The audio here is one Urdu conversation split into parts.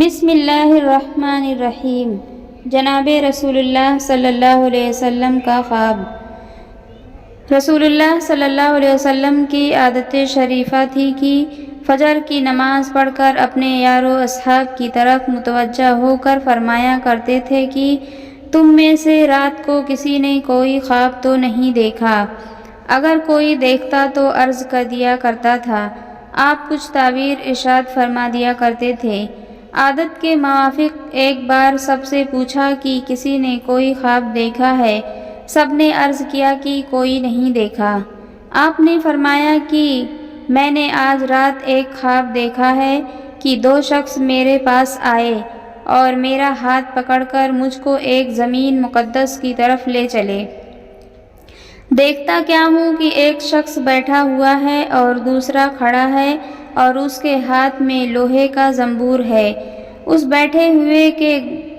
بسم اللہ الرحمن الرحیم۔ جناب رسول اللہ صلی اللہ علیہ وسلم کا خواب۔ رسول اللہ صلی اللہ علیہ وسلم کی عادت شریفہ تھی کہ فجر کی نماز پڑھ کر اپنے یار و اصحاب کی طرف متوجہ ہو کر فرمایا کرتے تھے کہ تم میں سے رات کو کسی نے کوئی خواب تو نہیں دیکھا؟ اگر کوئی دیکھتا تو عرض کر دیا کرتا تھا۔ آپ کچھ تعبیر ارشاد فرما دیا کرتے تھے۔ عادت کے موافق ایک بار سب سے پوچھا کہ کسی نے کوئی خواب دیکھا ہے؟ سب نے عرض کیا کہ کوئی نہیں دیکھا۔ آپ نے فرمایا کہ میں نے آج رات ایک خواب دیکھا ہے کہ دو شخص میرے پاس آئے اور میرا ہاتھ پکڑ کر مجھ کو ایک زمین مقدس کی طرف لے چلے۔ دیکھتا کیا ہوں کہ ایک شخص بیٹھا ہوا ہے اور دوسرا کھڑا ہے اور اس کے ہاتھ میں لوہے کا زنبور ہے۔ اس بیٹھے ہوئے کے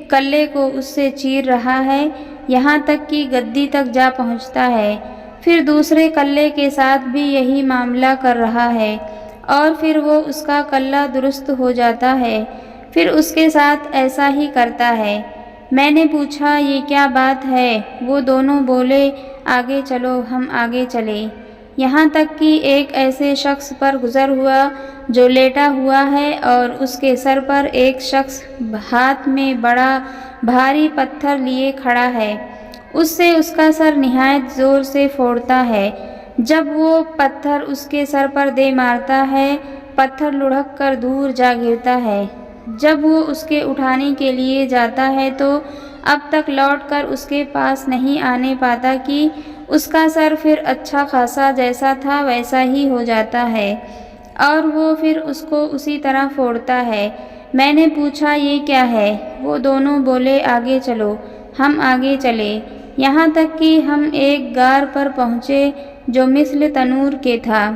کلے کو اس سے چیر رہا ہے، یہاں تک کہ گدی تک جا پہنچتا ہے۔ پھر دوسرے کلے کے ساتھ بھی یہی معاملہ کر رہا ہے اور پھر وہ اس کا کلہ درست ہو جاتا ہے، پھر اس کے ساتھ ایسا ہی کرتا ہے۔ میں نے پوچھا یہ کیا بات ہے؟ وہ دونوں بولے آگے چلو، ہم آگے چلے، یہاں تک کہ ایک ایسے شخص پر گزر ہوا جو لیٹا ہوا ہے اور اس کے سر پر ایک شخص ہاتھ میں بڑا بھاری پتھر لیے کھڑا ہے۔ اس سے اس کا سر نہایت زور سے پھوڑتا ہے۔ جب وہ پتھر اس کے سر پر دے مارتا ہے، پتھر لڑھک کر دور جا گرتا ہے۔ جب وہ اس کے اٹھانے کے لیے جاتا ہے تو اب تک لوٹ کر اس کے پاس نہیں آنے پاتا کہ اس کا سر پھر اچھا خاصا جیسا تھا ویسا ہی ہو جاتا ہے اور وہ پھر اس کو اسی طرح پھوڑتا ہے۔ میں نے پوچھا یہ کیا ہے؟ وہ دونوں بولے آگے چلو، ہم آگے چلے، یہاں تک کہ ہم ایک غار پر پہنچے جو مثل تنور کے تھا،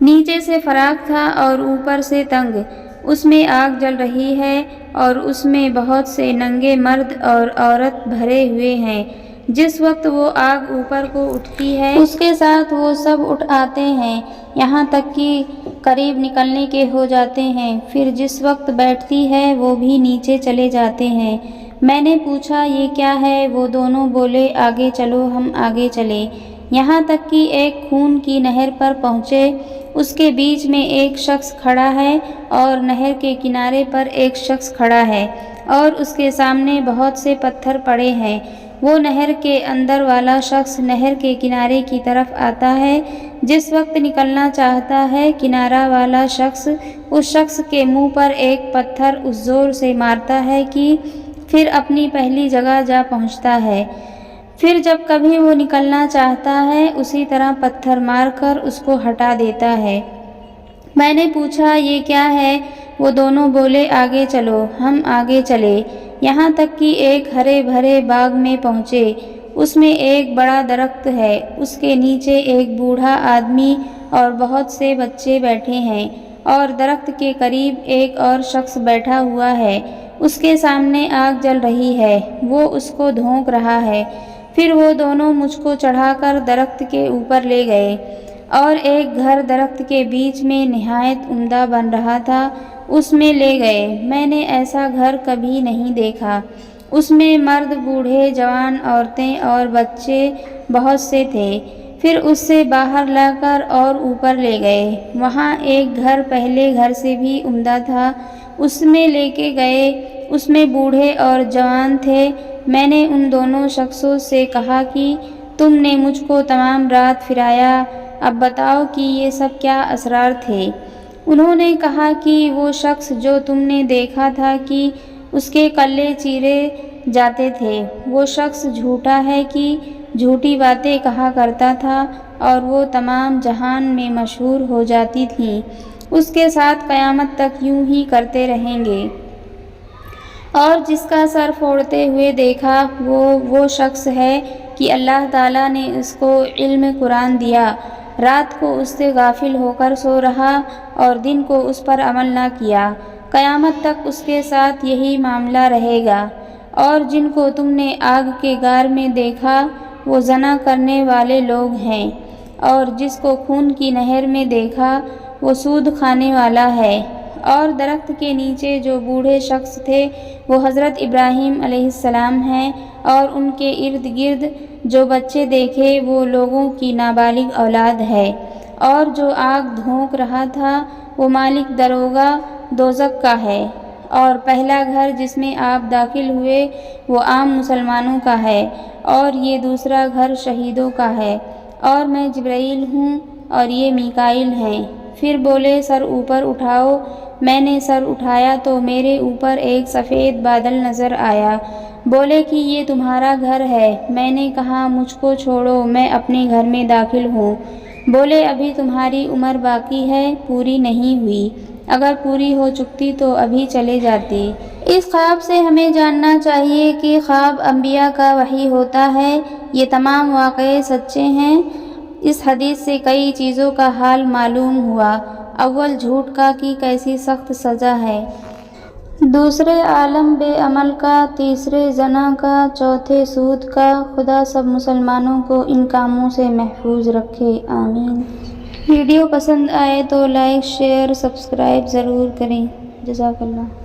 نیچے سے فراخ تھا اور اوپر سے تنگ۔ اس میں آگ جل رہی ہے اور اس میں بہت سے ننگے مرد اور عورت بھرے ہوئے ہیں۔ جس وقت وہ آگ اوپر کو اٹھتی ہے اس کے ساتھ وہ سب اٹھ آتے ہیں، یہاں تک کہ قریب نکلنے کے ہو جاتے ہیں، پھر جس وقت بیٹھتی ہے وہ بھی نیچے چلے جاتے ہیں۔ میں نے پوچھا یہ کیا ہے؟ وہ دونوں بولے آگے چلو، ہم آگے چلے، یہاں تک کہ ایک خون کی نہر پر پہنچے۔ اس کے بیچ میں ایک شخص کھڑا ہے اور نہر کے کنارے پر ایک شخص کھڑا ہے اور اس کے سامنے بہت سے پتھر پڑے ہیں۔ وہ نہر کے اندر والا شخص نہر کے کنارے کی طرف آتا ہے۔ جس وقت نکلنا چاہتا ہے، کنارہ والا شخص اس شخص کے منہ پر ایک پتھر اس زور سے مارتا ہے کہ پھر اپنی پہلی جگہ جا پہنچتا ہے۔ پھر جب کبھی وہ نکلنا چاہتا ہے، اسی طرح پتھر مار کر اس کو ہٹا دیتا ہے۔ میں نے پوچھا یہ کیا ہے؟ وہ دونوں بولے آگے چلو، ہم آگے چلے، یہاں تک کہ ایک ہرے بھرے باغ میں پہنچے۔ اس میں ایک بڑا درخت ہے، اس کے نیچے ایک بوڑھا آدمی اور بہت سے بچے بیٹھے ہیں اور درخت کے قریب ایک اور شخص بیٹھا ہوا ہے۔ اس کے سامنے آگ جل رہی ہے، وہ اس کو دھونک رہا ہے۔ پھر وہ دونوں مجھ کو چڑھا کر درخت کے اوپر لے گئے اور ایک گھر درخت کے بیچ میں نہایت عمدہ بن رہا تھا، اس میں لے گئے۔ میں نے ایسا گھر کبھی نہیں دیکھا۔ اس میں مرد، بوڑھے، جوان، عورتیں اور بچے بہت سے تھے۔ پھر اس سے باہر لا کر اور اوپر لے گئے۔ وہاں ایک گھر پہلے گھر سے بھی عمدہ تھا، اس میں لے کے گئے، اس میں بوڑھے اور جوان تھے۔ میں نے ان دونوں شخصوں سے کہا کہ تم نے مجھ کو تمام رات پھرایا، اب بتاؤ کہ یہ سب کیا اسرار تھے؟ انہوں نے کہا کہ وہ شخص جو تم نے دیکھا تھا کہ اس کے کلے چیرے جاتے تھے، وہ شخص جھوٹا ہے کہ جھوٹی باتیں کہا کرتا تھا اور وہ تمام جہان میں مشہور ہو جاتی تھیں، اس کے ساتھ قیامت تک یوں ہی کرتے رہیں گے۔ اور جس کا سر پھوڑتے ہوئے دیکھا وہ شخص ہے کہ اللہ تعالیٰ نے اس کو علم قرآن دیا، رات کو اس سے غافل ہو کر سو رہا اور دن کو اس پر عمل نہ کیا، قیامت تک اس کے ساتھ یہی معاملہ رہے گا۔ اور جن کو تم نے آگ کے غار میں دیکھا وہ زنا کرنے والے لوگ ہیں، اور جس کو خون کی نہر میں دیکھا وہ سود کھانے والا ہے، اور درخت کے نیچے جو بوڑھے شخص تھے وہ حضرت ابراہیم علیہ السلام ہیں، اور ان کے ارد گرد جو بچے دیکھے وہ لوگوں کی نابالغ اولاد ہے، اور جو آگ دھونک رہا تھا وہ مالک دروگا دوزخ کا ہے، اور پہلا گھر جس میں آپ داخل ہوئے وہ عام مسلمانوں کا ہے، اور یہ دوسرا گھر شہیدوں کا ہے، اور میں جبرائیل ہوں اور یہ میکائیل ہیں۔ پھر بولے سر اوپر اٹھاؤ۔ میں نے سر اٹھایا تو میرے اوپر ایک سفید بادل نظر آیا۔ بولے کہ یہ تمہارا گھر ہے۔ میں نے کہا مجھ کو چھوڑو، میں اپنے گھر میں داخل ہوں۔ بولے ابھی تمہاری عمر باقی ہے، پوری نہیں ہوئی، اگر پوری ہو چکتی تو ابھی چلے جاتے۔ اس خواب سے ہمیں جاننا چاہیے کہ خواب انبیاء کا وحی ہوتا ہے، یہ تمام واقعے سچے ہیں۔ اس حدیث سے کئی چیزوں کا حال معلوم ہوا۔ اول جھوٹ کا کہ کیسی سخت سزا ہے، دوسرے عالم بے عمل کا، تیسرے زنا کا، چوتھے سود کا۔ خدا سب مسلمانوں کو ان کاموں سے محفوظ رکھے، آمین۔ ویڈیو پسند آئے تو لائک، شیئر، سبسکرائب ضرور کریں۔ جزاک اللہ۔